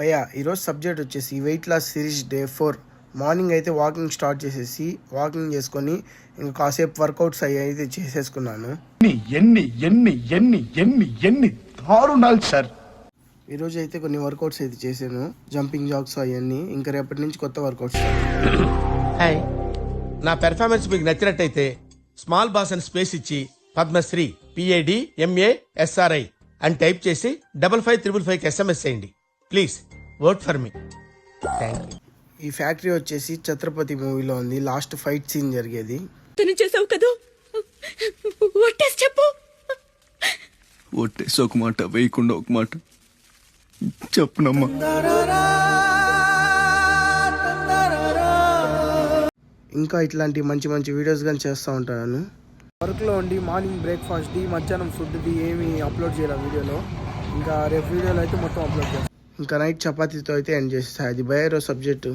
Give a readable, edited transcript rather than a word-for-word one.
భయ్యా ఈరోజు సబ్జెక్ట్ వచ్చేసి weight loss series day 4. Morning అయితే వాకింగ్ స్టార్ట్ చేసేసి వాకింగ్ చేసుకొని ఇంకా కాసేపు వర్కౌట్స్ అయితే చేసేసుకున్నాను. ఎన్ని ఎన్ని ఎన్ని ఎన్ని ఎన్ని దారుణాలు సార్. ఈరోజు అయితే కొన్ని వర్కౌట్స్ అయితే చేశాను, జంపింగ్ జాగ్స్ అవన్నీ. ఇంకా రేపటి నుంచి కొత్త వర్కౌట్స్. హాయ్, నా పెర్ఫార్మెన్స్ మీకు నచ్చినట్టయితే స్మాల్ బాస్ అని స్పేస్ ఇచ్చి పద్మశ్రీ PADMASRI అని టైప్ చేసి 555555కి SMS చేయండి. Please vote for me. Thank you. ఈ ఫ్యాక్టరీ వచ్చేసి ఛత్రపతి మూవీలో ఉంది. లాస్ట్ ఫైట్ సీన్ జరిగేది. చేసావు కదా, చెప్పు. ఒట్టేసి ఒక మాట, వేయకుండా ఒక మాట చెప్పునమ్మా. ఇంకా ఇట్లాంటి మంచి మంచి వీడియోస్ కానీ చేస్తూ ఉంటాను. వర్క్లో ఉండి మార్నింగ్ బ్రేక్ఫాస్ట్ది, మధ్యాహ్నం ఫుడ్ది ఏమి అప్లోడ్ చేయాలి వీడియోలో. ఇంకా రేపు వీడియోలో అయితే మొత్తం అప్లోడ్ చేస్తాను. ఇంకా నైట్ చపాతీతో అయితే ఎండ్ చేస్తాను. అది బయో సబ్జెక్టు.